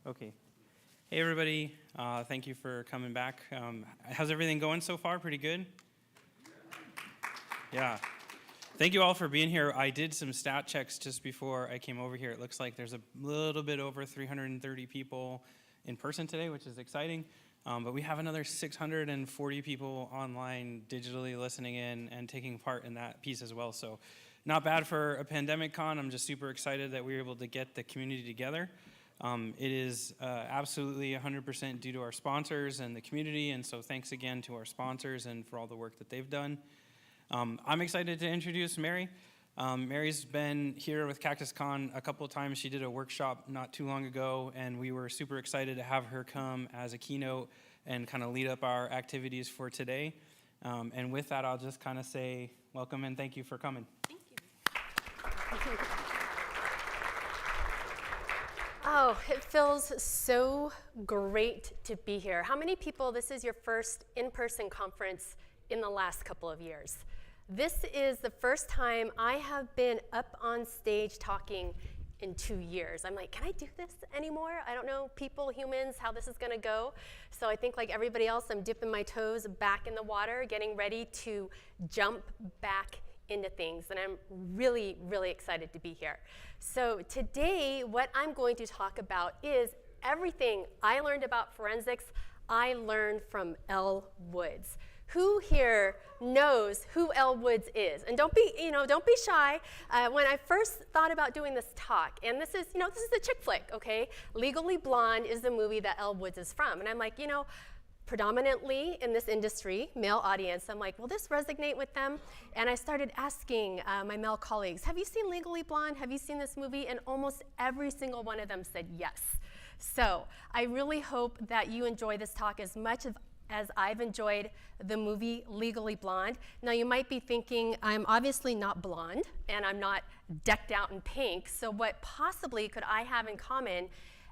Okay. Hey, everybody. Thank you for coming back. How's everything going so far? Pretty good? Yeah. Thank you all for being here. I did some stat checks just before I came over here. It looks like there's a little bit over 330 people in person today, which is exciting. But we have another 640 people online digitally listening in and taking part in that piece as well. So not bad for a pandemic con. I'm just super excited that we were able to get the community together. It is absolutely 100% due to our sponsors and the community, and so thanks again to our sponsors and for all the work that they've done. I'm excited to introduce Mary. Mary's been here with CactusCon a couple of times. She did a workshop not too long ago, and we were super excited to have her come as a keynote and kind of lead up our activities for today. And with that, I'll just kind of say welcome and thank you for coming. Thank you. Oh, it feels so great to be here. How many people, this is your first in-person conference in the last couple of years? This is the first time I have been up on stage talking in 2 years. I'm like, can I do this anymore? I don't know, people, humans, how this is gonna go. So I think like everybody else, I'm dipping my toes back in the water, getting ready to jump back into things, and I'm really, really excited to be here. So today, what I'm going to talk about is everything I learned about forensics, I learned from Elle Woods. Who here knows who Elle Woods is? And don't be shy. When I first thought about doing this talk, and this is a chick flick, okay? Legally Blonde is the movie that Elle Woods is from, and I'm like, predominantly in this industry, male audience, I'm like, will this resonate with them? And I started asking my male colleagues, have you seen Legally Blonde? Have you seen this movie? And almost every single one of them said yes. So I really hope that you enjoy this talk as much as I've enjoyed the movie Legally Blonde. Now you might be thinking, I'm obviously not blonde and I'm not decked out in pink, so what possibly could I have in common,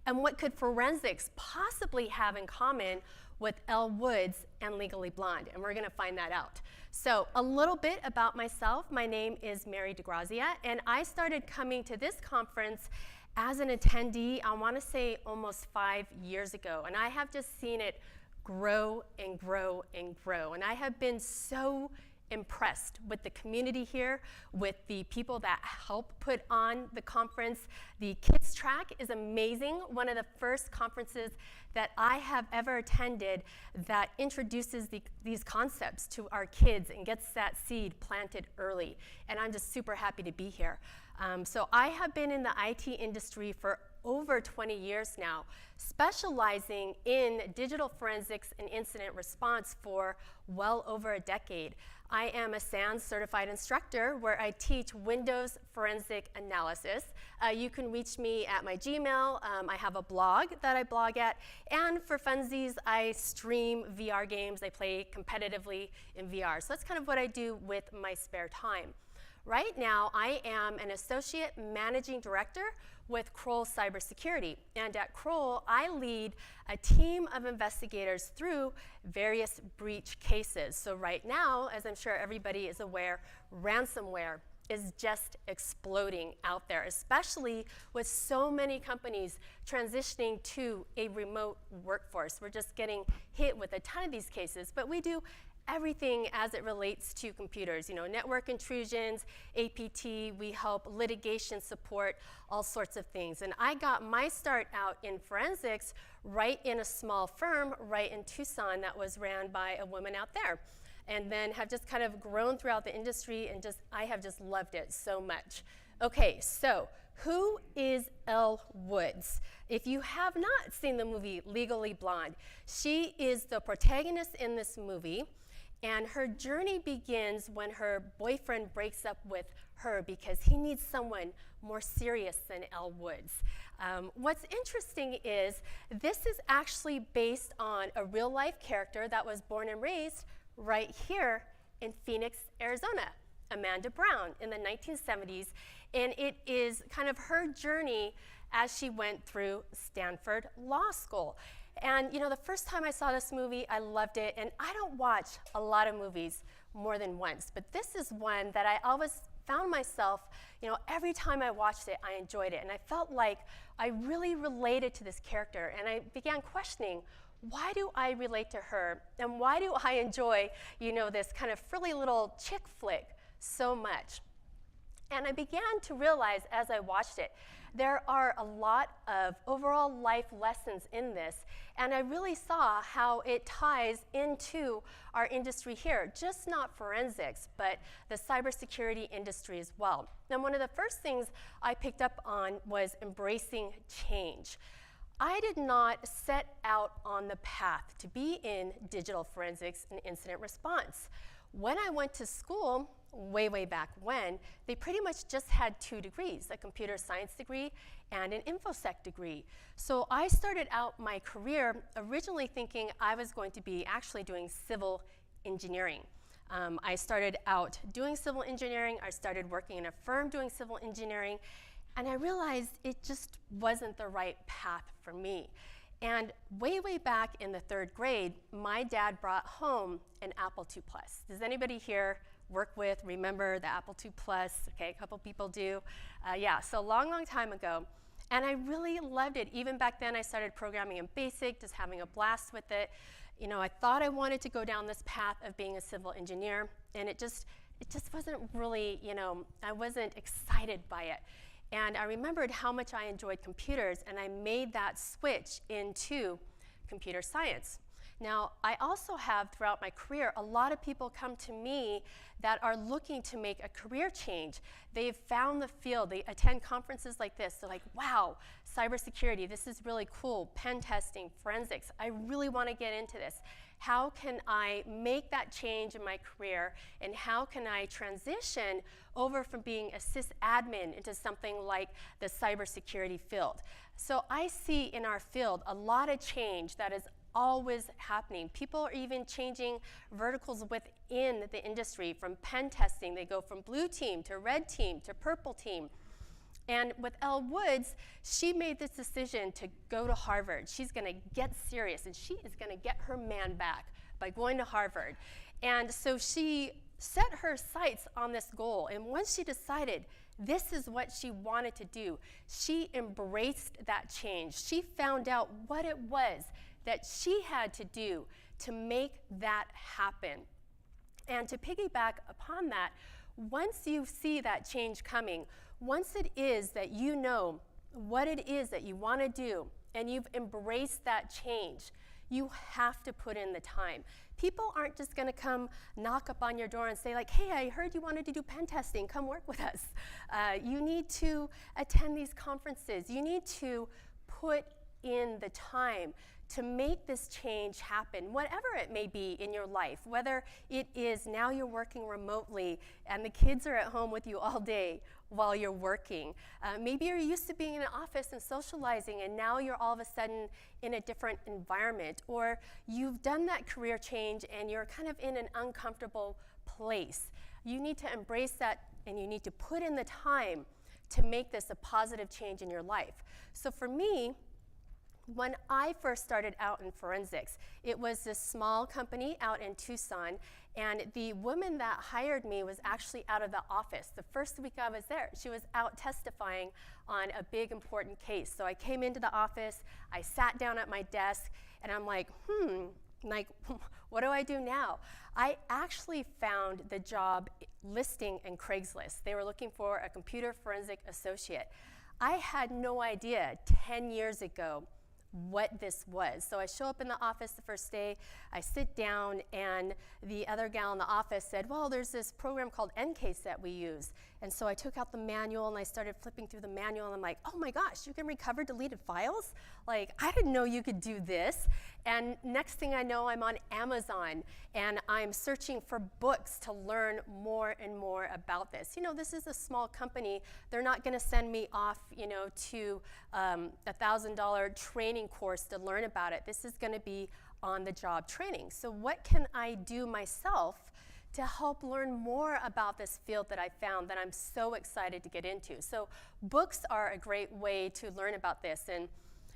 and what could forensics possibly have in common with Elle Woods and Legally Blonde? And we're gonna find that out. So a little bit about myself. My name is Mary DeGrazia, and I started coming to this conference as an attendee, I wanna say almost 5 years ago, and I have just seen it grow and grow and grow. And I have been so impressed with the community here, with the people that help put on the conference. The kids track is amazing. One of the first conferences that I have ever attended that introduces these concepts to our kids and gets that seed planted early. And I'm just super happy to be here. So I have been in the IT industry for over 20 years now, specializing in digital forensics and incident response for well over a decade. I am a SANS certified instructor where I teach Windows forensic analysis. You can reach me at my Gmail. I have a blog that I blog at. And for funsies, I stream VR games. I play competitively in VR. So that's kind of what I do with my spare time. Right now, I am an associate managing director with Kroll Cybersecurity. And at Kroll, I lead a team of investigators through various breach cases. So right now, as I'm sure everybody is aware, ransomware is just exploding out there, especially with so many companies transitioning to a remote workforce. We're just getting hit with a ton of these cases, but we do everything as it relates to computers, network intrusions, APT, we help litigation support, all sorts of things. And I got my start out in forensics right in a small firm right in Tucson that was ran by a woman out there. And then have just kind of grown throughout the industry, and I have just loved it so much. Okay, so who is Elle Woods? If you have not seen the movie Legally Blonde, she is the protagonist in this movie. And her journey begins when her boyfriend breaks up with her because he needs someone more serious than Elle Woods. What's interesting is this is actually based on a real life character that was born and raised right here in Phoenix, Arizona, Amanda Brown, in the 1970s. And it is kind of her journey as she went through Stanford Law School. And the first time I saw this movie, I loved it. And I don't watch a lot of movies more than once, but this is one that I always found myself, every time I watched it, I enjoyed it. And I felt like I really related to this character. And I began questioning, why do I relate to her? And why do I enjoy, this kind of frilly little chick flick so much? And I began to realize as I watched it, there are a lot of overall life lessons in this, and I really saw how it ties into our industry here, just not forensics, but the cybersecurity industry as well. And one of the first things I picked up on was embracing change. I did not set out on the path to be in digital forensics and incident response. When I went to school, way back when, they pretty much just had 2 degrees, a computer science degree and an InfoSec degree. So I started out my career originally thinking I was going to be actually doing civil engineering. I started out doing civil engineering, I started working in a firm doing civil engineering, and I realized it just wasn't the right path for me. And way back in the 3rd grade, my dad brought home an Apple II Plus. Does anybody here remember the Apple II Plus? Okay, a couple people do. Yeah, so long time ago. And I really loved it. Even back then, I started programming in BASIC, just having a blast with it. I thought I wanted to go down this path of being a civil engineer, and it just wasn't really, I wasn't excited by it. And I remembered how much I enjoyed computers, and I made that switch into computer science. Now, I also have, throughout my career, a lot of people come to me that are looking to make a career change. They've found the field. They attend conferences like this. They're like, wow, cybersecurity, this is really cool. Pen testing, forensics, I really want to get into this. How can I make that change in my career, and how can I transition over from being a sysadmin into something like the cybersecurity field? So I see in our field a lot of change that is always happening. People are even changing verticals within the industry. From pen testing, they go from blue team to red team to purple team. And with Elle Woods, she made this decision to go to Harvard. She's going to get serious, and she is going to get her man back by going to Harvard. And so she set her sights on this goal. And once she decided this is what she wanted to do, she embraced that change. She found out what it was that she had to do to make that happen. And to piggyback upon that, once you see that change coming, once it is that you know what it is that you want to do, and you've embraced that change, you have to put in the time. People aren't just going to come knock up on your door and say like, hey, I heard you wanted to do pen testing, come work with us. You need to attend these conferences. You need to put in the time to make this change happen, whatever it may be in your life, whether it is now you're working remotely and the kids are at home with you all day while you're working. Maybe you're used to being in an office and socializing, and now you're all of a sudden in a different environment, or you've done that career change and you're kind of in an uncomfortable place. You need to embrace that, and you need to put in the time to make this a positive change in your life. So for me, when I first started out in forensics, it was this small company out in Tucson, and the woman that hired me was actually out of the office. The first week I was there, she was out testifying on a big important case. So I came into the office, I sat down at my desk, and I'm like, what do I do now? I actually found the job listing in Craigslist. They were looking for a computer forensic associate. I had no idea 10 years ago what this was. So I show up in the office the first day, I sit down, and the other gal in the office said, well, there's this program called EnCase that we use. And so I took out the manual and I started flipping through the manual, and I'm like, oh my gosh, you can recover deleted files? Like, I didn't know you could do this. And next thing I know, I'm on Amazon and I'm searching for books to learn more and more about this. This is a small company. They're not gonna send me off, to a $1,000 training course to learn about it. This is gonna be on-the-job training. So what can I do myself to help learn more about this field that I found that I'm so excited to get into? So books are a great way to learn about this. And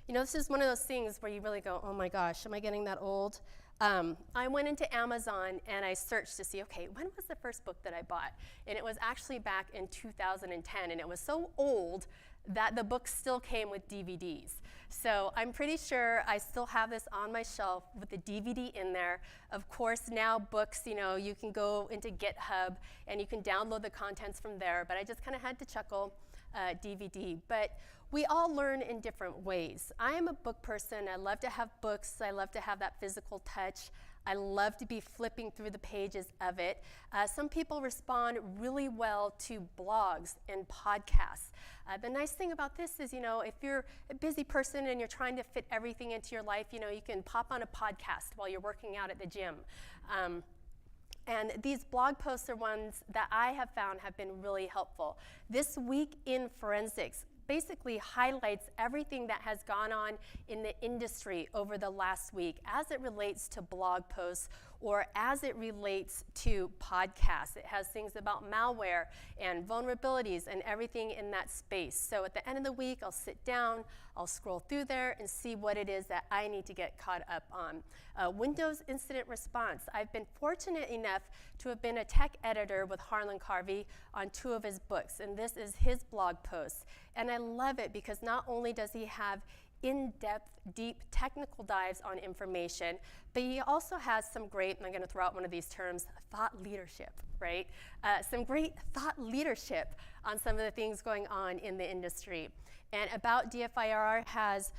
this is one of those things where you really go, oh my gosh, am I getting that old? I went into Amazon and I searched to see, okay, when was the first book that I bought? And it was actually back in 2010, and it was so old that the book still came with DVDs. So I'm pretty sure I still have this on my shelf with the DVD in there. Of course, now books, you can go into GitHub and you can download the contents from there, but I just kind of had to chuckle, DVD. But we all learn in different ways. I am a book person. I love to have books. I love to have that physical touch. I love to be flipping through the pages of it. Some people respond really well to blogs and podcasts. The nice thing about this is, if you're a busy person and you're trying to fit everything into your life, you can pop on a podcast while you're working out at the gym. And these blog posts are ones that I have found have been really helpful. This Week in Forensics basically highlights everything that has gone on in the industry over the last week as it relates to blog posts or as it relates to podcasts. It has things about malware and vulnerabilities and everything in that space. So at the end of the week, I'll sit down, I'll scroll through there and see what it is that I need to get caught up on. Windows Incident Response. I've been fortunate enough to have been a tech editor with Harlan Carvey on 2 of his books, and this is his blog posts. And I love it because not only does he have in-depth, deep technical dives on information, but he also has some great, and I'm going to throw out one of these terms, thought leadership, right? Some great thought leadership on some of the things going on in the industry. And About DFIR has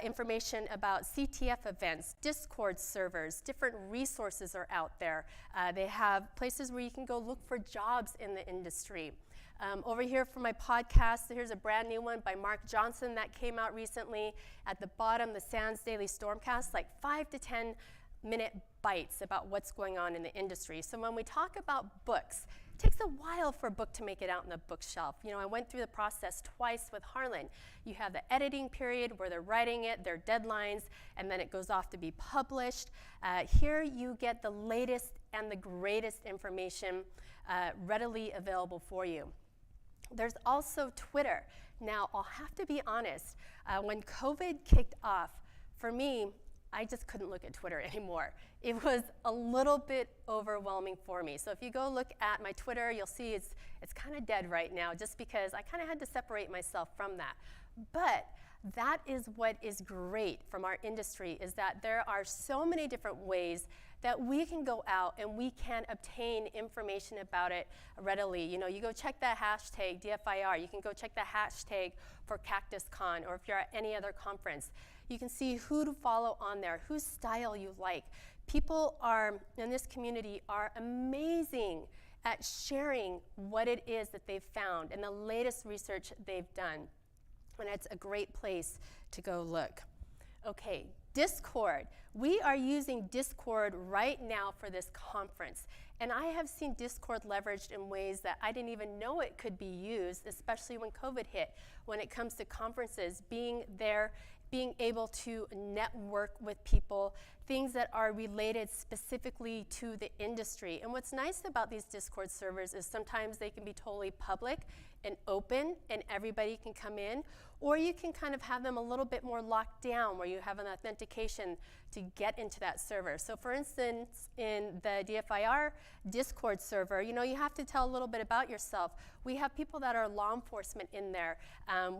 information about CTF events, Discord servers, different resources are out there. They have places where you can go look for jobs in the industry. Over here for my podcast, here's a brand new one by Mark Johnson that came out recently. At the bottom, the Sands Daily Stormcast, like 5 to 10 minute bites about what's going on in the industry. So when we talk about books, it takes a while for a book to make it out on the bookshelf. I went through the process twice with Harlan. You have the editing period where they're writing it, their deadlines, and then it goes off to be published. Here you get the latest and the greatest information readily available for you. There's also Twitter. Now, I'll have to be honest, when COVID kicked off, for me, I just couldn't look at Twitter anymore. It was a little bit overwhelming for me. So if you go look at my Twitter, you'll see it's kind of dead right now just because I kind of had to separate myself from that. But that is what is great from our industry, is that there are so many different ways that we can go out and we can obtain information about it readily. You go check that hashtag DFIR. You can go check the hashtag for CactusCon, or if you're at any other conference. You can see who to follow on there, whose style you like. People in this community are amazing at sharing what it is that they've found and the latest research they've done. And it's a great place to go look. Okay, Discord. We are using Discord right now for this conference. And I have seen Discord leveraged in ways that I didn't even know it could be used, especially when COVID hit. When it comes to conferences, being there, being able to network with people, things that are related specifically to the industry. And what's nice about these Discord servers is sometimes they can be totally public and open and everybody can come in, or you can kind of have them a little bit more locked down where you have an authentication to get into that server. So for instance, in the DFIR Discord server, you have to tell a little bit about yourself. We have people that are law enforcement in there.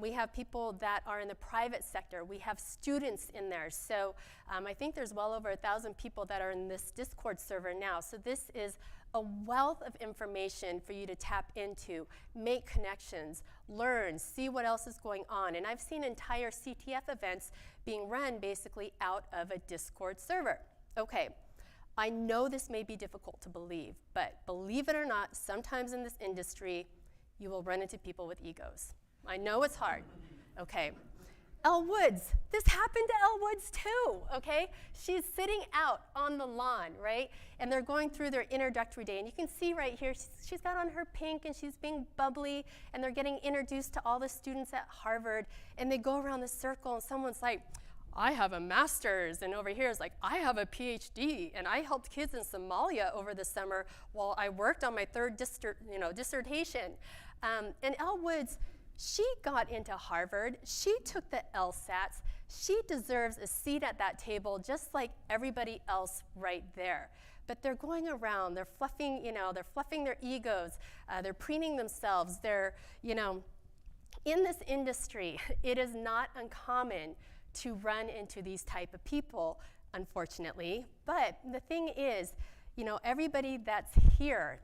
We have people that are in the private sector. We have students in there. So I think there's well over 1,000 people that are in this Discord server now. So this is a wealth of information for you to tap into, make connections, learn, see what else is going on. And I've seen entire CTF events being run basically out of a Discord server. Okay, I know this may be difficult to believe, but believe it or not, sometimes in this industry, you will run into people with egos. I know it's hard. Okay. Elle Woods, this happened to Elle Woods too, okay? She's sitting out on the lawn, right? And they're going through their introductory day. And you can see right here, she's got on her pink and she's being bubbly, and they're getting introduced to all the students at Harvard. And they go around the circle and someone's like, I have a master's, and over here is like, I have a PhD, and I helped kids in Somalia over the summer while I worked on my third dissertation. And Elle Woods She got into Harvard. She took the LSATs. She deserves a seat at that table just like everybody else right there. But they're going around, they're fluffing, they're fluffing their egos, they're preening themselves, they're, in this industry, it is not uncommon to run into these type of people, unfortunately. But the thing is, everybody that's here,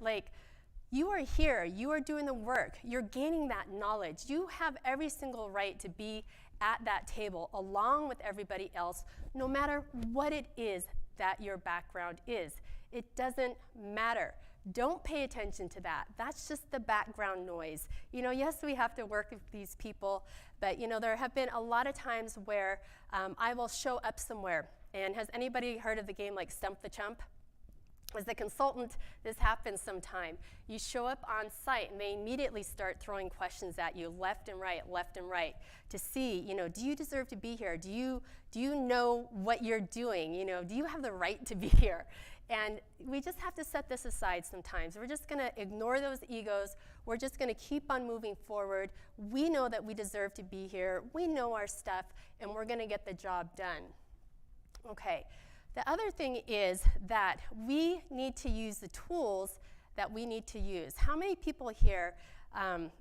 you are here, you are doing the work, you're gaining that knowledge. You have every single right to be at that table along with everybody else, no matter what it is that your background is. It doesn't matter. Don't pay attention to that. That's just the background noise. Yes, we have to work with these people, but there have been a lot of times where I will show up somewhere. And has anybody heard of the game like Stump the Chump? As a consultant, this happens sometime. You show up on site and they immediately start throwing questions at you left and right, to see, do you deserve to be here? Do you know what you're doing? Do you have the right to be here? And we just have to set this aside sometimes. We're just gonna ignore those egos. We're just gonna keep on moving forward. We know that we deserve to be here. We know our stuff, and we're gonna get the job done. Okay. The other thing is that we need to use the tools that we need to use. How many people here,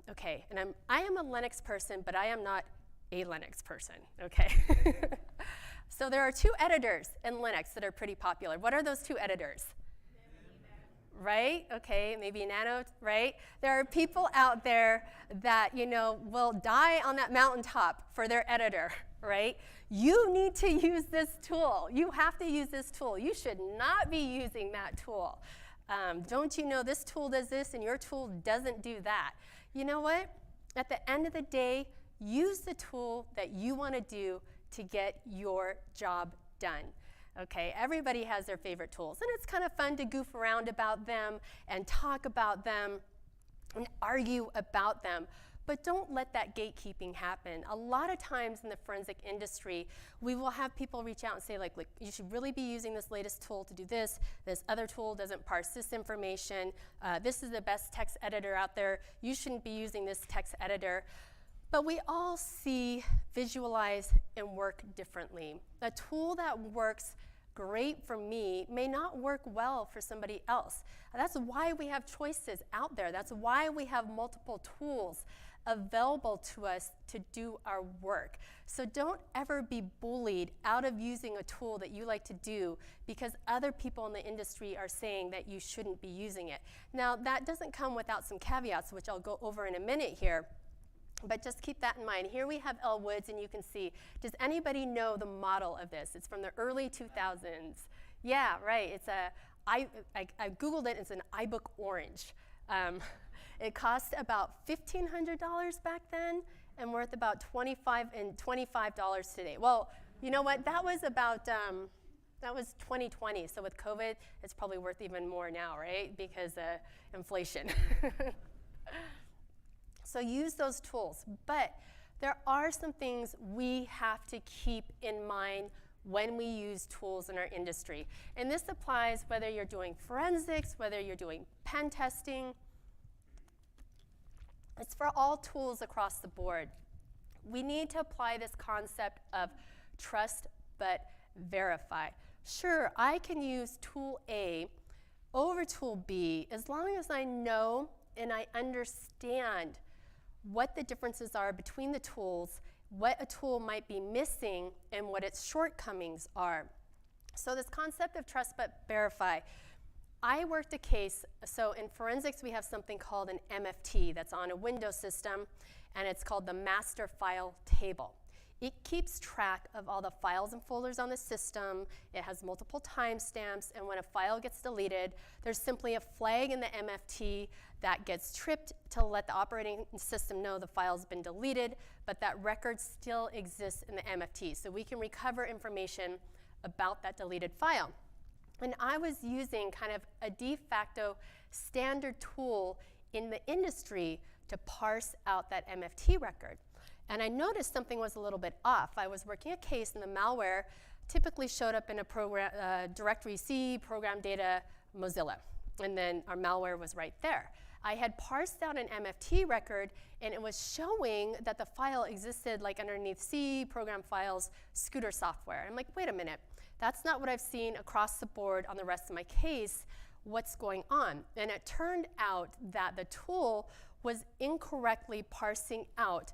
okay, and I am a Linux person, but I am not a Linux person, okay? So there are two editors in Linux that are pretty popular. What are those two editors? Right? Okay, maybe Nano, right? There are people out there that, will die on that mountaintop for their editor, right? You need to use this tool. You have to use this tool. You should not be using that tool. Don't you know this tool does this and your tool doesn't do that? You know what? At the end of the day, use the tool that you want to do to get your job done. Okay, everybody has their favorite tools, and it's kind of fun to goof around about them and talk about them and argue about them, but don't let that gatekeeping happen. A lot of times in the forensic industry, we will have people reach out and say, like, you should really be using this latest tool to do this. This other tool doesn't parse this information. This is the best text editor out there. You shouldn't be using this text editor. But we all see, visualize, and work differently. A tool that works great for me may not work well for somebody else. That's why we have choices out there. That's why we have multiple tools available to us to do our work. So don't ever be bullied out of using a tool that you like to do because other people in the industry are saying that you shouldn't be using it. Now, that doesn't come without some caveats, which I'll go over in a minute here. But just keep that in mind. Here we have Elle Woods, and you can see, does anybody know the model of this? It's from the early 2000s. Yeah, right. It's I Googled it. It's an iBook Orange. It cost about $1,500 back then and worth about $25 today. Well, you know what? That was about, that was 2020. So with COVID, it's probably worth even more now, right? Because inflation. So use those tools, but there are some things we have to keep in mind when we use tools in our industry. And this applies whether you're doing forensics, whether you're doing pen testing. It's for all tools across the board. We need to apply this concept of trust but verify. Sure, I can use tool A over tool B as long as I know and I understand what the differences are between the tools, what a tool might be missing, and what its shortcomings are. So this concept of trust but verify, I worked a case, so in forensics we have something called an MFT that's on a Windows system, and it's called the master file table. It keeps track of all the files and folders on the system. It has multiple timestamps, and when a file gets deleted, there's simply a flag in the MFT that gets tripped to let the operating system know the file's been deleted, but that record still exists in the MFT, so we can recover information about that deleted file. And I was using kind of a de facto standard tool in the industry to parse out that MFT record. And I noticed something was a little bit off. I was working a case, and the malware typically showed up in a program, directory C, program data, Mozilla. And then our malware was right there. I had parsed out an MFT record, and it was showing that the file existed like underneath C, program files, Scooter software. I'm like, wait a minute, that's not what I've seen across the board on the rest of my case. What's going on? And it turned out that the tool was incorrectly parsing out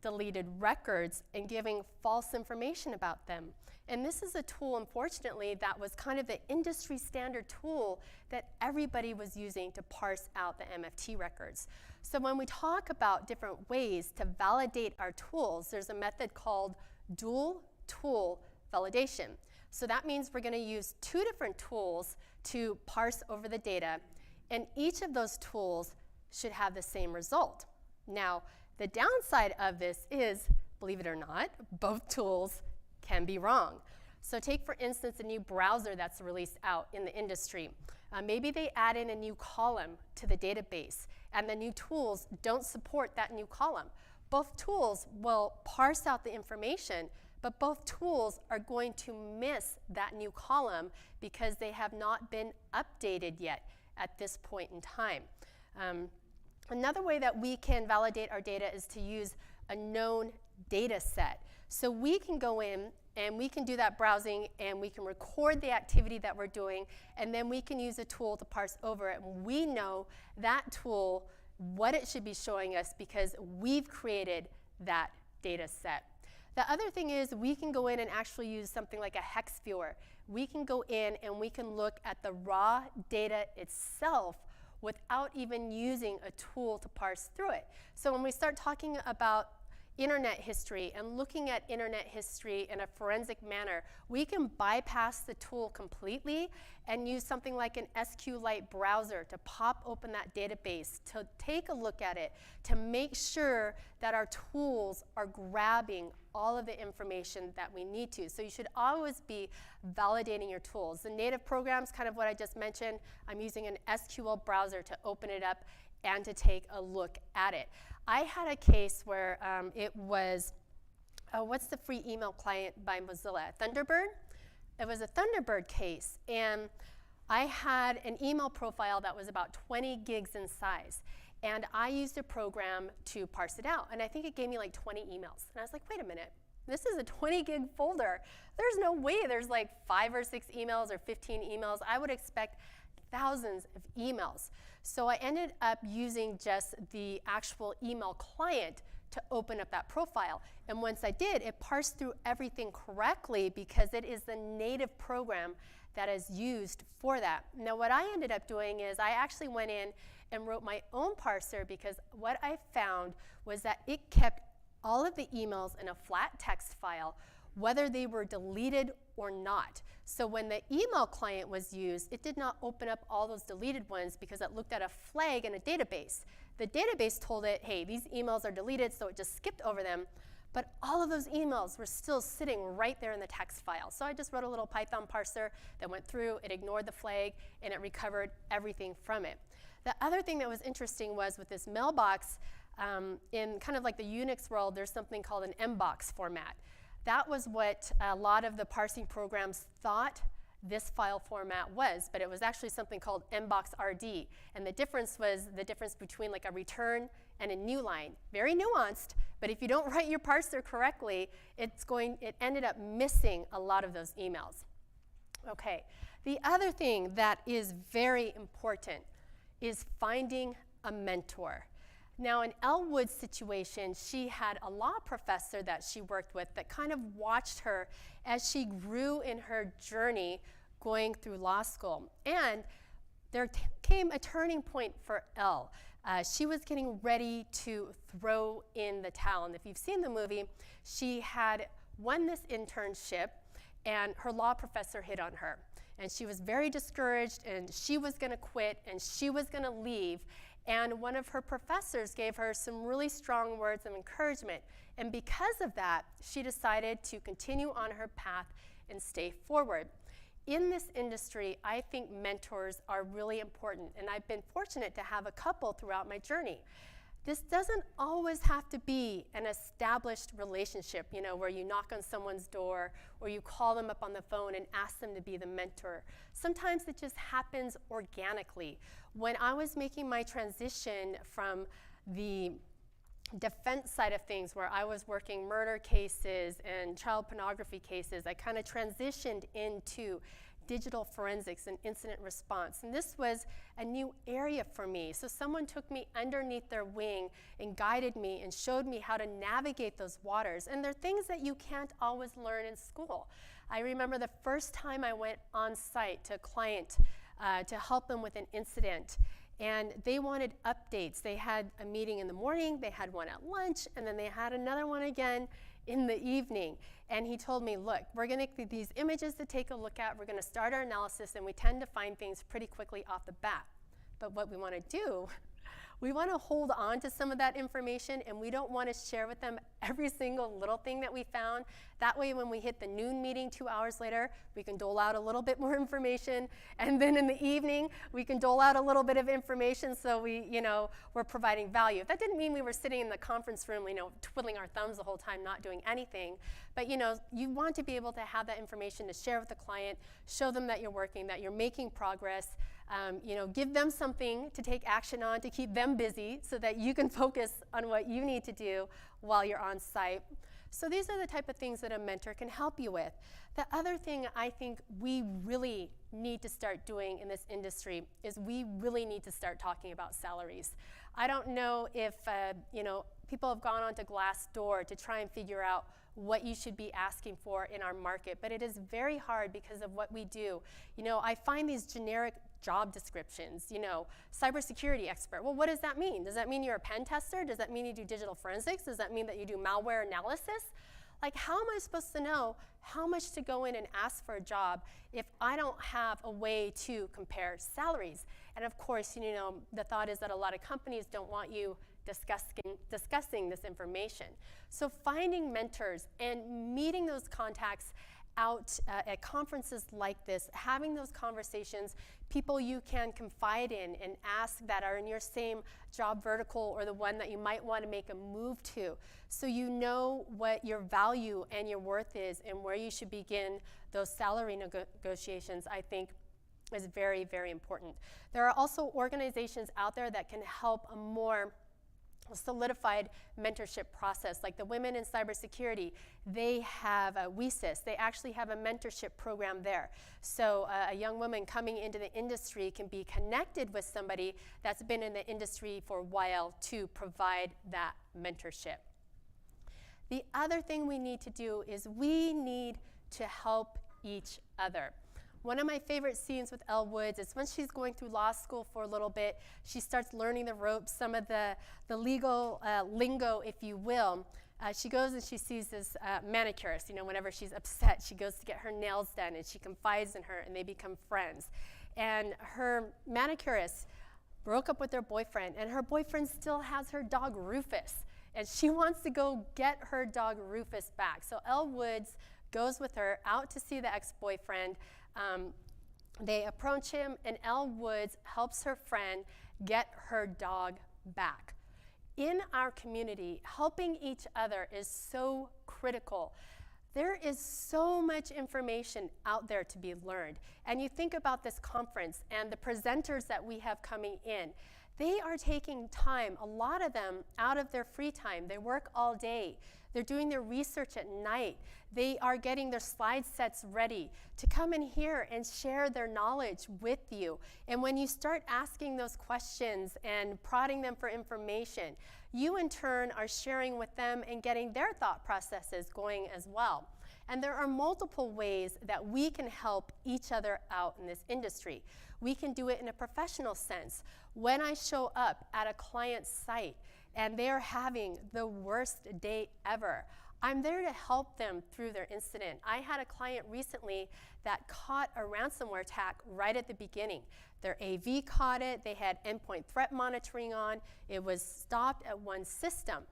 deleted records and giving false information about them. And this is a tool, unfortunately, that was kind of the industry standard tool that everybody was using to parse out the MFT records. So when we talk about different ways to validate our tools, there's a method called dual tool validation. So that means we're going to use two different tools to parse over the data, and each of those tools should have the same result. Now, the downside of this is, believe it or not, both tools can be wrong. So take, for instance, a new browser that's released out in the industry. Maybe they add in a new column to the database, and the new tools don't support that new column. Both tools will parse out the information, but both tools are going to miss that new column because they have not been updated yet at this point in time. Another way that we can validate our data is to use a known data set. So we can go in and we can do that browsing, and we can record the activity that we're doing, and then we can use a tool to parse over it. And we know that tool, what it should be showing us, because we've created that data set. The other thing is we can go in and actually use something like a hex viewer. We can go in and we can look at the raw data itself without even using a tool to parse through it. So when we start talking about internet history and looking at internet history in a forensic manner, we can bypass the tool completely and use something like an SQLite browser to pop open that database, to take a look at it, to make sure that our tools are grabbing all of the information that we need to. So you should always be validating your tools. The native programs, kind of what I just mentioned, I'm using an SQL browser to open it up and to take a look at it. I had a case where it was, what's the free email client by Mozilla? Thunderbird? It was a Thunderbird case, and I had an email profile that was about 20 gigs in size, and I used a program to parse it out, and I think it gave me like 20 emails. And I was like, wait a minute, this is a 20 gig folder. There's no way there's like 5 or 6 emails or 15 emails. I would expect thousands of emails. So I ended up using just the actual email client to open up that profile. And once I did, it parsed through everything correctly because it is the native program that is used for that. Now what I ended up doing is I actually went in and wrote my own parser, because what I found was that it kept all of the emails in a flat text file, whether they were deleted or not. So when the email client was used, it did not open up all those deleted ones because it looked at a flag in a database. The database told it, hey, these emails are deleted, so it just skipped over them. But all of those emails were still sitting right there in the text file. So I just wrote a little Python parser that went through, it ignored the flag, and it recovered everything from it. The other thing that was interesting was with this mailbox, in kind of like the Unix world, there's something called an mbox format. That was what a lot of the parsing programs thought this file format was, but it was actually something called mbox.rd. And the difference was the difference between like a return and a new line. Very nuanced, but if you don't write your parser correctly, it ended up missing a lot of those emails. Okay, the other thing that is very important is finding a mentor. Now, in Elwood's situation, she had a law professor that she worked with that kind of watched her as she grew in her journey going through law school. And there came a turning point for Elle. She was getting ready to throw in the towel. And if you've seen the movie, she had won this internship, and her law professor hit on her. And she was very discouraged, and she was going to quit, and she was going to leave. And one of her professors gave her some really strong words of encouragement. And because of that, she decided to continue on her path and stay forward. In this industry, I think mentors are really important. And I've been fortunate to have a couple throughout my journey. This doesn't always have to be an established relationship, where you knock on someone's door or you call them up on the phone and ask them to be the mentor. Sometimes it just happens organically. When I was making my transition from the defense side of things, where I was working murder cases and child pornography cases, I kind of transitioned into digital forensics and incident response. And this was a new area for me. So someone took me underneath their wing and guided me and showed me how to navigate those waters. And they're things that you can't always learn in school. I remember the first time I went on site to a client to help them with an incident. And they wanted updates. They had a meeting in the morning, they had one at lunch, and then they had another one again in the evening. And he told me, look, we're going to get these images to take a look at, we're going to start our analysis, and we tend to find things pretty quickly off the bat. But what we want to do, we want to hold on to some of that information, and we don't want to share with them every single little thing that we found. That way, when we hit the noon meeting 2 hours later, we can dole out a little bit more information, and then in the evening, we can dole out a little bit of information, so we're providing value. That didn't mean we were sitting in the conference room, twiddling our thumbs the whole time, not doing anything. But you want to be able to have that information to share with the client, show them that you're working, that you're making progress. Give them something to take action on to keep them busy so that you can focus on what you need to do while you're on site. So these are the type of things that a mentor can help you with. The other thing I think we really need to start doing in this industry is we really need to start talking about salaries. I don't know if people have gone onto Glassdoor to try and figure out what you should be asking for in our market, but it is very hard because of what we do. I find these generic job descriptions, cybersecurity expert. Well, what does that mean? Does that mean you're a pen tester? Does that mean you do digital forensics? Does that mean that you do malware analysis? Like, how am I supposed to know how much to go in and ask for a job if I don't have a way to compare salaries? And of course, the thought is that a lot of companies don't want you discussing this information. So finding mentors and meeting those contacts out at conferences like this, having those conversations, people you can confide in and ask that are in your same job vertical or the one that you might want to make a move to, so you know what your value and your worth is and where you should begin those salary negotiations, I think is very, very important. There are also organizations out there that can help a more solidified mentorship process, like the Women in Cybersecurity. They have WESIS. They actually have a mentorship program there. So a young woman coming into the industry can be connected with somebody that's been in the industry for a while to provide that mentorship. The other thing we need to do is we need to help each other. One of my favorite scenes with Elle Woods is when she's going through law school for a little bit, she starts learning the ropes, some of the legal lingo, if you will. She goes and she sees this manicurist. Whenever she's upset, she goes to get her nails done, and she confides in her, and they become friends. And her manicurist broke up with her boyfriend, and her boyfriend still has her dog Rufus, and she wants to go get her dog Rufus back. So Elle Woods goes with her out to see the ex-boyfriend. They approach him, and Elle Woods helps her friend get her dog back. In our community, helping each other is so critical. There is so much information out there to be learned. And you think about this conference and the presenters that we have coming in. They are taking time, a lot of them, out of their free time. They work all day. They're doing their research at night. They are getting their slide sets ready to come in here and share their knowledge with you. And when you start asking those questions and prodding them for information, you in turn are sharing with them and getting their thought processes going as well. And there are multiple ways that we can help each other out in this industry. We can do it in a professional sense. When I show up at a client's site and they're having the worst day ever, I'm there to help them through their incident. I had a client recently that caught a ransomware attack right at the beginning. Their AV caught it. They had endpoint threat monitoring on. It was stopped at one system.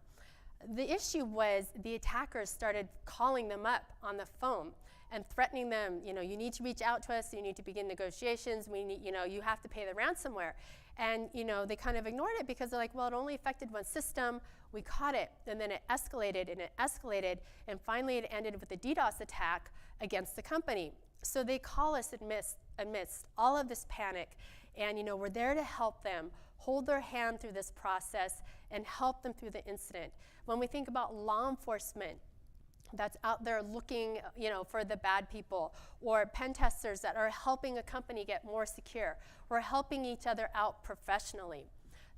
the issue was the attackers started calling them up on the phone and threatening them, you need to reach out to us, you need to begin negotiations, you have to pay the ransomware. And, they kind of ignored it because they're like, well, it only affected one system, we caught it, and then it escalated, and finally it ended with a DDoS attack against the company. So they call us amidst all of this panic, and, we're there to help them, hold their hand through this process, and help them through the incident. When we think about law enforcement that's out there looking, for the bad people, or pen testers that are helping a company get more secure, or helping each other out professionally.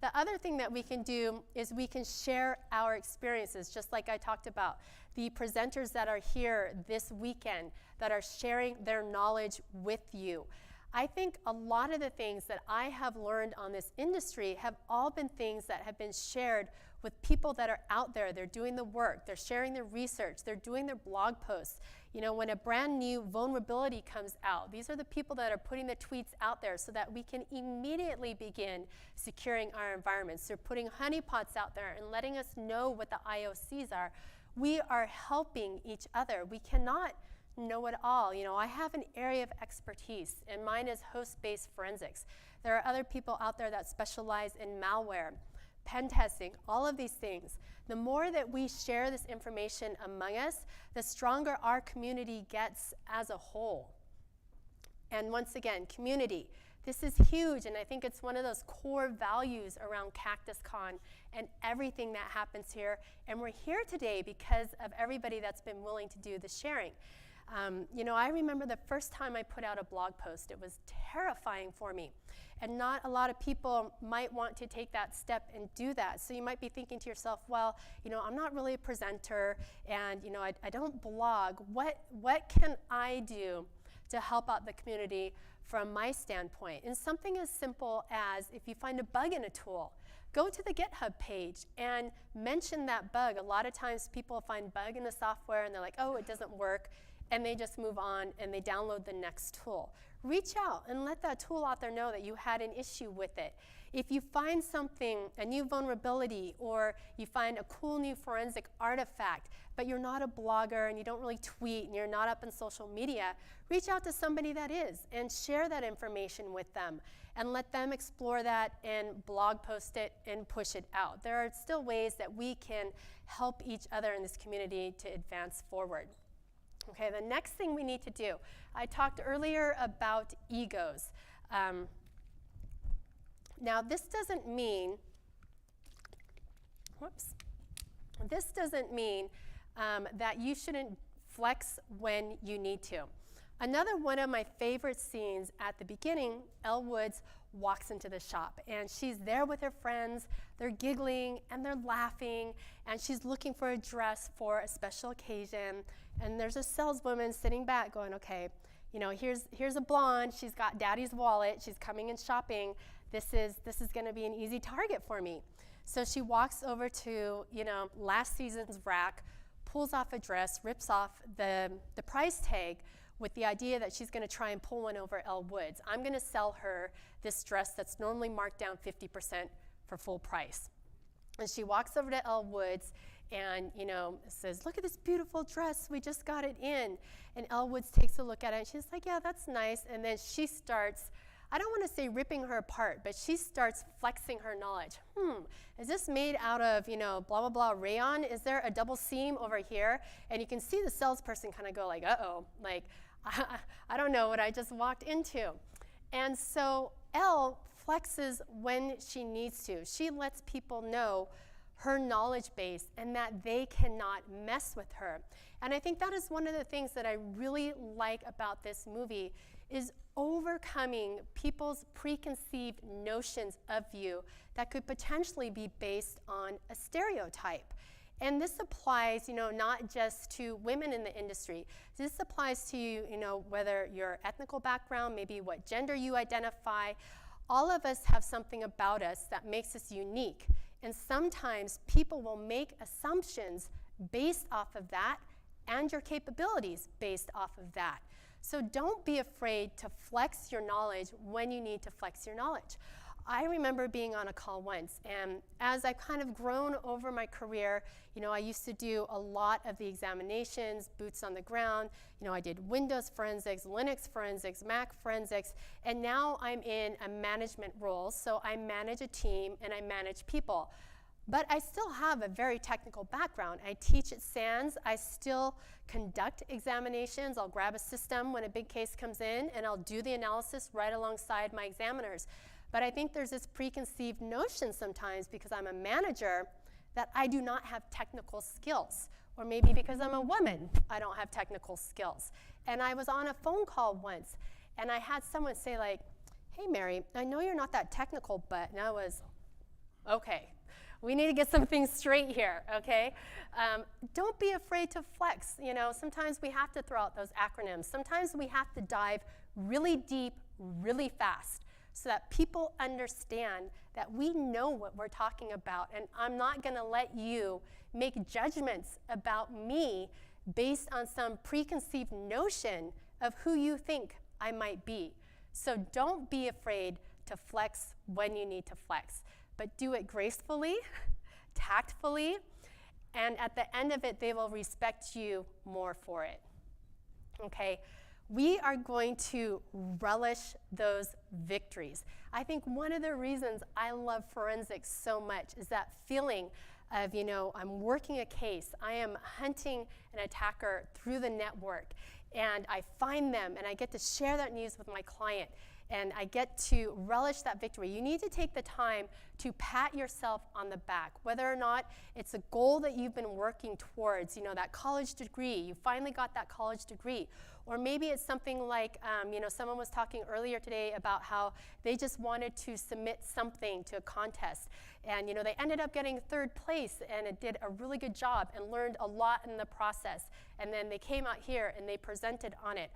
The other thing that we can do is we can share our experiences, just like I talked about. The presenters that are here this weekend that are sharing their knowledge with you. I think a lot of the things that I have learned on this industry have all been things that have been shared with people that are out there. They're doing the work, they're sharing their research, they're doing their blog posts. When a brand new vulnerability comes out, these are the people that are putting the tweets out there so that we can immediately begin securing our environments. They're putting honeypots out there and letting us know what the IOCs are. We are helping each other. We cannot know it all. I have an area of expertise, and mine is host-based forensics. There are other people out there that specialize in malware, pen testing, all of these things. The more that we share this information among us, the stronger our community gets as a whole. And once again, community. This is huge, and I think it's one of those core values around CactusCon and everything that happens here. And we're here today because of everybody that's been willing to do the sharing. I remember the first time I put out a blog post, it was terrifying for me. And not a lot of people might want to take that step and do that. So you might be thinking to yourself, well, I'm not really a presenter, and I don't blog. What can I do to help out the community from my standpoint? And something as simple as, if you find a bug in a tool, go to the GitHub page and mention that bug. A lot of times people find bug in the software and they're like, oh, it doesn't work, and they just move on and they download the next tool. Reach out and let that tool out there know that you had an issue with it. If you find something, a new vulnerability, or you find a cool new forensic artifact, but you're not a blogger and you don't really tweet and you're not up in social media, reach out to somebody that is and share that information with them and let them explore that and blog post it and push it out. There are still ways that we can help each other in this community to advance forward. Okay, the next thing we need to do, I talked earlier about egos. Now this doesn't mean, that you shouldn't flex when you need to. Another one of my favorite scenes at the beginning, Elle Woods walks into the shop and she's there with her friends, they're giggling and they're laughing, and she's looking for a dress for a special occasion, and there's a saleswoman sitting back going, okay, here's a blonde, she's got daddy's wallet, she's coming and shopping, this is gonna be an easy target for me. So she walks over to, last season's rack, pulls off a dress, rips off the price tag with the idea that she's gonna try and pull one over Elle Woods. I'm gonna sell her this dress that's normally marked down 50% for full price. And she walks over to Elle Woods and says, look at this beautiful dress, we just got it in. And Elle Woods takes a look at it and she's like, yeah, that's nice. And then she starts, I don't want to say ripping her apart, but she starts flexing her knowledge. Is this made out of, blah, blah, blah rayon? Is there a double seam over here? And you can see the salesperson kind of go like, uh-oh, like, I don't know what I just walked into. And so Elle flexes when she needs to. She lets people know her knowledge base and that they cannot mess with her. And I think that is one of the things that I really like about this movie is overcoming people's preconceived notions of you that could potentially be based on a stereotype. And this applies, not just to women in the industry. This applies to, whether your ethnical background, maybe what gender you identify. All of us have something about us that makes us unique. And sometimes people will make assumptions based off of that and your capabilities based off of that. So don't be afraid to flex your knowledge when you need to flex your knowledge. I remember being on a call once, and as I've kind of grown over my career, I used to do a lot of the examinations, boots on the ground. I did Windows forensics, Linux forensics, Mac forensics, and now I'm in a management role, so I manage a team and I manage people. But I still have a very technical background. I teach at SANS. I still conduct examinations. I'll grab a system when a big case comes in, and I'll do the analysis right alongside my examiners. But I think there's this preconceived notion sometimes, because I'm a manager, that I do not have technical skills. Or maybe because I'm a woman, I don't have technical skills. And I was on a phone call once, and I had someone say, like, hey, Mary, I know you're not that technical, but, and I was, okay. We need to get some things straight here, okay? Don't be afraid to flex. Sometimes we have to throw out those acronyms. Sometimes we have to dive really deep, really fast, so that people understand that we know what we're talking about, and I'm not gonna let you make judgments about me based on some preconceived notion of who you think I might be. So don't be afraid to flex when you need to flex, but do it gracefully, tactfully, and at the end of it, they will respect you more for it, okay? We are going to relish those victories. I think one of the reasons I love forensics so much is that feeling of, I'm working a case, I am hunting an attacker through the network, and I find them, and I get to share that news with my client, and I get to relish that victory. You need to take the time to pat yourself on the back, whether or not it's a goal that you've been working towards, that college degree, you finally got that college degree. Or maybe it's something like, someone was talking earlier today about how they just wanted to submit something to a contest. And they ended up getting 3rd place, and it did a really good job and learned a lot in the process. And then they came out here and they presented on it.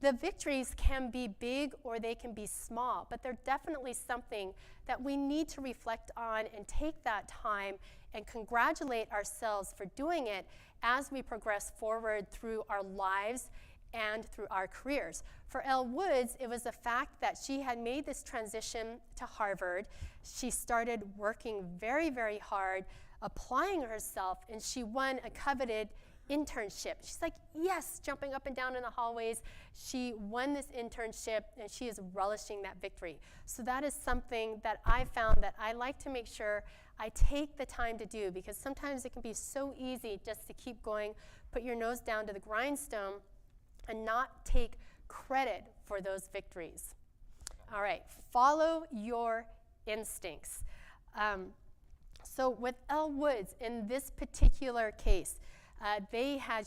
The victories can be big or they can be small, but they're definitely something that we need to reflect on and take that time and congratulate ourselves for doing it as we progress forward through our lives and through our careers. For Elle Woods, it was the fact that she had made this transition to Harvard. She started working very, very hard, applying herself, and she won a coveted internship. She's like, yes, jumping up and down in the hallways. She won this internship, and she is relishing that victory. So that is something that I found that I like to make sure I take the time to do, because sometimes it can be so easy just to keep going, put your nose down to the grindstone, and not take credit for those victories. All right, follow your instincts. So with Elle Woods, in this particular case,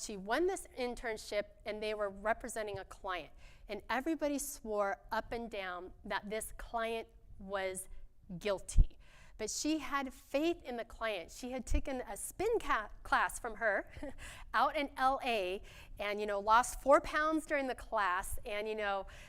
she won this internship, and they were representing a client. And everybody swore up and down that this client was guilty. But she had faith in the client. She had taken a spin class from her out in LA, and lost 4 pounds during the class. And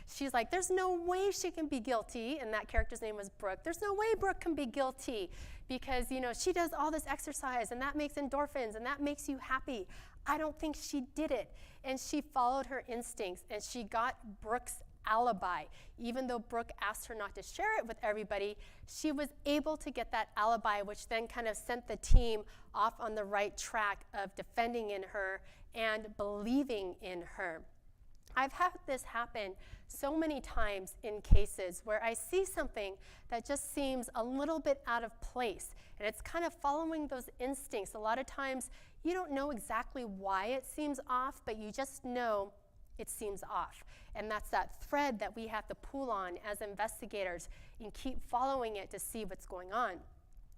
she's like, there's no way she can be guilty. And that character's name was Brooke. There's no way Brooke can be guilty, because she does all this exercise, and that makes endorphins, and that makes you happy. I don't think she did it. And she followed her instincts, and she got Brooke's alibi. Even though Brooke asked her not to share it with everybody, she was able to get that alibi, which then kind of sent the team off on the right track of defending in her and believing in her. I've had this happen so many times in cases where I see something that just seems a little bit out of place, and it's kind of following those instincts. A lot of times you don't know exactly why it seems off, but you just know it seems off. And that's that thread that we have to pull on as investigators and keep following it to see what's going on.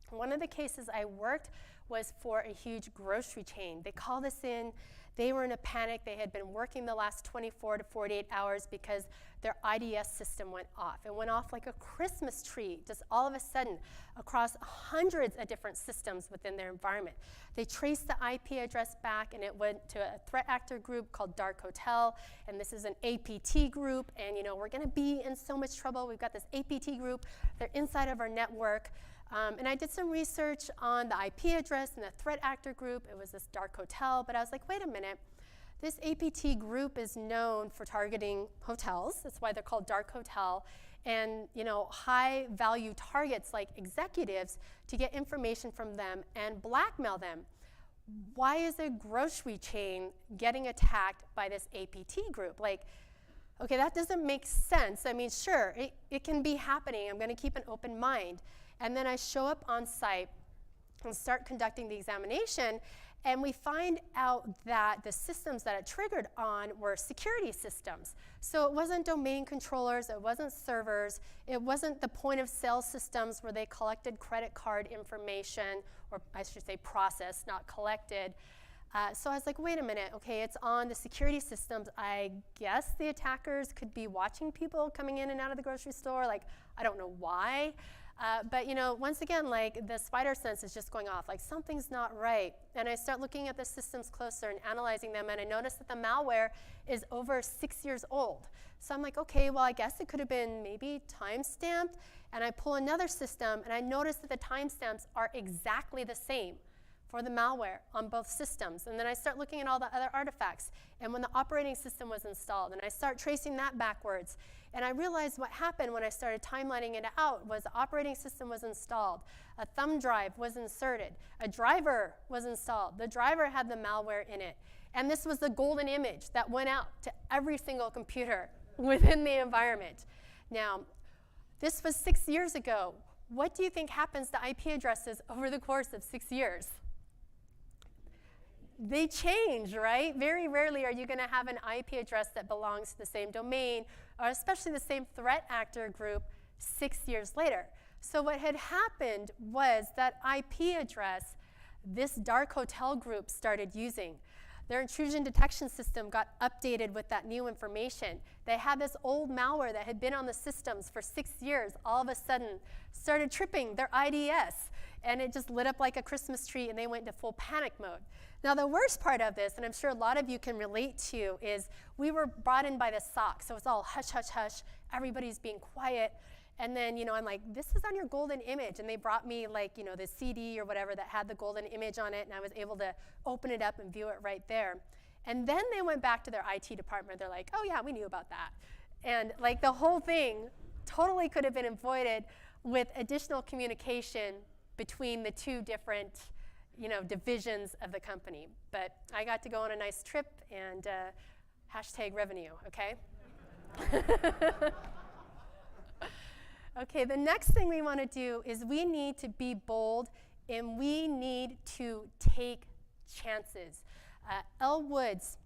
One of the cases I worked was for a huge grocery chain. They called us in. They were in a panic. They had been working the last 24 to 48 hours because their IDS system went off. It went off like a Christmas tree, just all of a sudden, across hundreds of different systems within their environment. They traced the IP address back, and it went to a threat actor group called Dark Hotel, and this is an APT group, and we're gonna be in so much trouble. We've got this APT group. They're inside of our network. And I did some research on the IP address and the threat actor group. It was this Dark Hotel, but I was like, wait a minute. This APT group is known for targeting hotels. That's why they're called dark hotel. And high value targets like executives to get information from them and blackmail them. Why is a grocery chain getting attacked by this APT group? Like, okay, that doesn't make sense. I mean, sure, it can be happening. I'm going to keep an open mind. And then I show up on site and start conducting the examination, and we find out that the systems that it triggered on were security systems. So it wasn't domain controllers, it wasn't servers, it wasn't the point of sale systems where they collected credit card information, or I should say processed, not collected. So I was like, wait a minute, okay, it's on the security systems. I guess the attackers could be watching people coming in and out of the grocery store. Like, I don't know why. But once again, like the spider sense is just going off, like something's not right. And I start looking at the systems closer and analyzing them, and I notice that the malware is over 6 years old. So I'm like, okay, well, I guess it could have been maybe time-stamped. And I pull another system, and I notice that the timestamps are exactly the same for the malware on both systems. And then I start looking at all the other artifacts, and when the operating system was installed, and I start tracing that backwards. And I realized what happened when I started timelining it out was the operating system was installed, a thumb drive was inserted, a driver was installed. The driver had the malware in it. And this was the golden image that went out to every single computer within the environment. Now, this was 6 years ago. What do you think happens to IP addresses over the course of 6 years? They change, right? Very rarely are you going to have an IP address that belongs to the same domain, or especially the same threat actor group 6 years later. So what had happened was that IP address this dark hotel group started using. Their intrusion detection system got updated with that new information. They had this old malware that had been on the systems for 6 years, all of a sudden started tripping their IDS, and it just lit up like a Christmas tree, and they went into full panic mode. Now, the worst part of this, and I'm sure a lot of you can relate to, is we were brought in by the SOC, so it's all hush, hush, hush, everybody's being quiet, and then, I'm like, this is on your golden image, and they brought me, like, the CD or whatever that had the golden image on it, and I was able to open it up and view it right there. And then they went back to their IT department. They're like, oh, yeah, we knew about that. And, like, the whole thing totally could have been avoided with additional communication between the two different divisions of the company. But I got to go on a nice trip and hashtag revenue, okay? Okay, the next thing we want to do is we need to be bold, and we need to take chances. Elle Woods,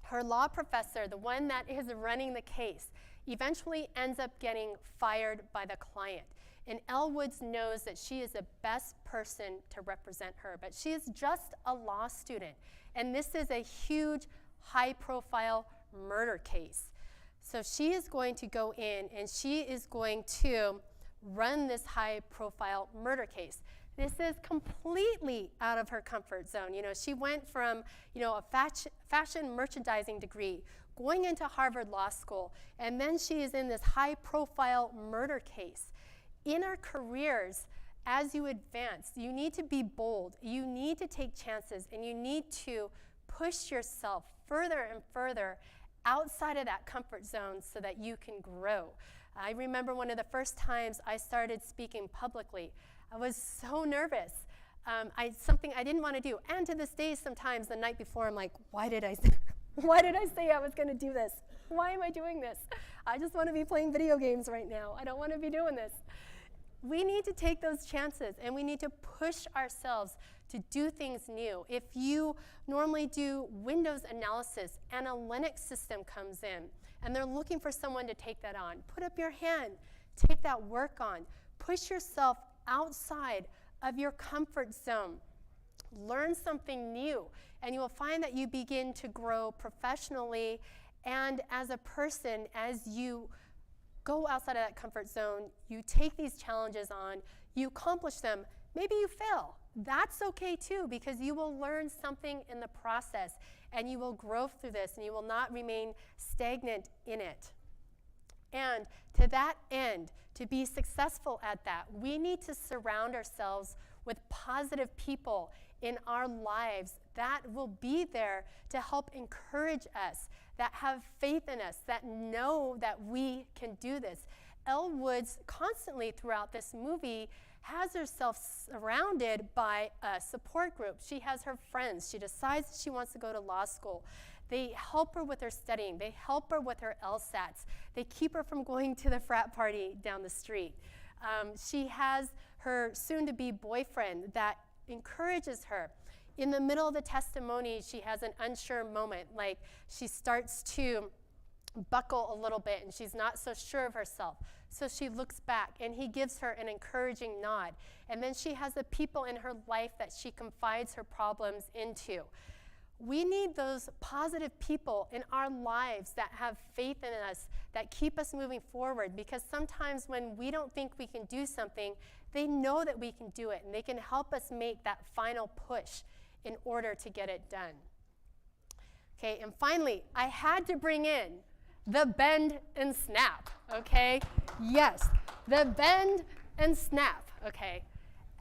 her law professor, the one that is running the case, eventually ends up getting fired by the client. And Elle Woods knows that she is the best person to represent her, but she is just a law student. And this is a huge, high-profile murder case. So she is going to go in, and she is going to run this high-profile murder case. This is completely out of her comfort zone. She went from, a fashion merchandising degree, going into Harvard Law School, and then she is in this high-profile murder case. In our careers, as you advance, you need to be bold, you need to take chances, and you need to push yourself further and further outside of that comfort zone so that you can grow. I remember one of the first times I started speaking publicly. I was so nervous. Something I didn't want to do. And to this day, sometimes the night before, I'm like, why did I say I was going to do this? Why am I doing this? I just want to be playing video games right now. I don't want to be doing this. We need to take those chances, and we need to push ourselves to do things new. If you normally do Windows analysis and a Linux system comes in, and they're looking for someone to take that on, put up your hand, take that work on, push yourself outside of your comfort zone. Learn something new, and you will find that you begin to grow professionally and as a person. As you go outside of that comfort zone, you take these challenges on, you accomplish them. Maybe you fail. That's okay too, because you will learn something in the process, and you will grow through this, and you will not remain stagnant in it. And to that end, to be successful at that, we need to surround ourselves with positive people in our lives that will be there to help encourage us, that have faith in us, that know that we can do this. Elle Woods constantly throughout this movie has herself surrounded by a support group. She has her friends. She decides that she wants to go to law school. They help her with her studying. They help her with her LSATs. They keep her from going to the frat party down the street. She has her soon-to-be boyfriend that encourages her. In the middle of the testimony, she has an unsure moment, like she starts to buckle a little bit and she's not so sure of herself. So she looks back and he gives her an encouraging nod. And then she has the people in her life that she confides her problems into. We need those positive people in our lives that have faith in us, that keep us moving forward, because sometimes when we don't think we can do something, they know that we can do it, and they can help us make that final push in order to get it done. Okay, and finally, I had to bring in the bend and snap, okay? Yes, the bend and snap, okay?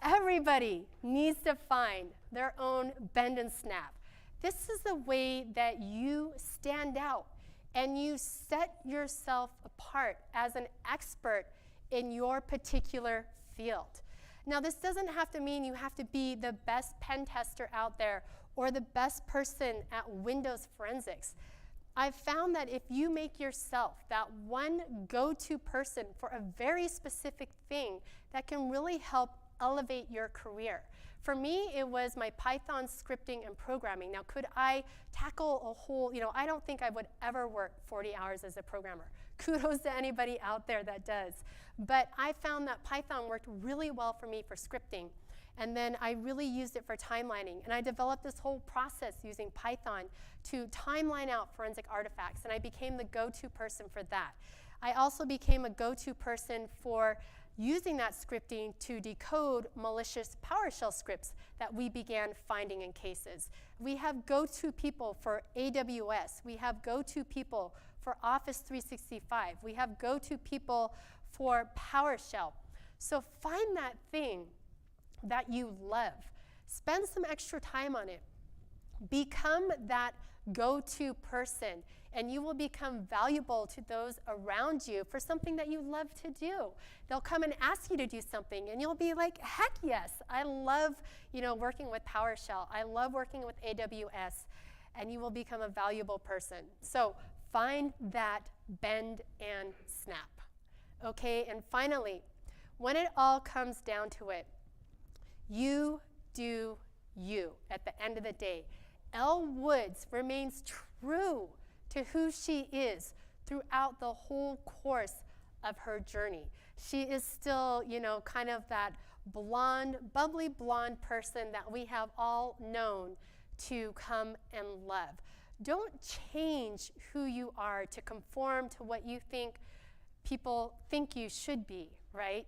Everybody needs to find their own bend and snap. This is the way that you stand out and you set yourself apart as an expert in your particular field. Now, this doesn't have to mean you have to be the best pen tester out there or the best person at Windows forensics. I've found that if you make yourself that one go-to person for a very specific thing, that can really help elevate your career. For me, it was my Python scripting and programming. Now, could I tackle a whole, I don't think I would ever work 40 hours as a programmer. Kudos to anybody out there that does. But I found that Python worked really well for me for scripting. And then I really used it for timelining. And I developed this whole process using Python to timeline out forensic artifacts. And I became the go-to person for that. I also became a go-to person for using that scripting to decode malicious PowerShell scripts that we began finding in cases. We have go-to people for AWS. We have go-to people for Office 365. We have go-to people for PowerShell. So find that thing that you love. Spend some extra time on it. Become that go-to person, and you will become valuable to those around you for something that you love to do. They'll come and ask you to do something, and you'll be like, heck yes, I love working with PowerShell. I love working with AWS, and you will become a valuable person. So find that bend and snap. Okay, and finally, when it all comes down to it, you do you at the end of the day. Elle Woods remains true to who she is throughout the whole course of her journey. She is still, kind of that blonde, bubbly blonde person that we have all known to come and love. Don't change who you are to conform to what you think people think you should be, right?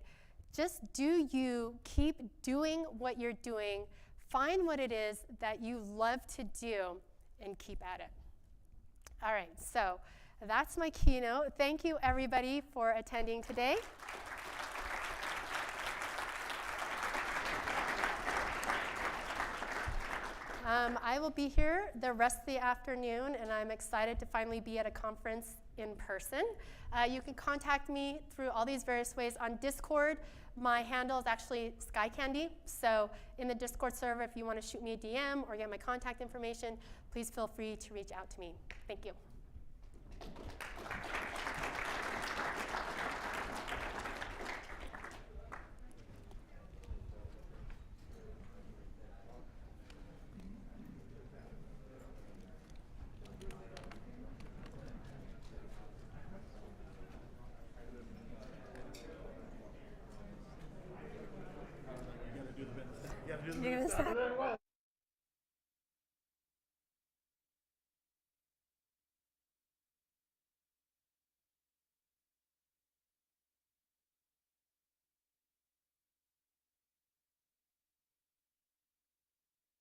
Just do you, keep doing what you're doing, find what it is that you love to do, and keep at it. All right, so that's my keynote. Thank you, everybody, for attending today. I will be here the rest of the afternoon, and I'm excited to finally be at a conference in person. You can contact me through all these various ways on Discord. My handle is actually Sky Candy, so in the Discord server, if you want to shoot me a DM or get my contact information, please feel free to reach out to me. Thank you.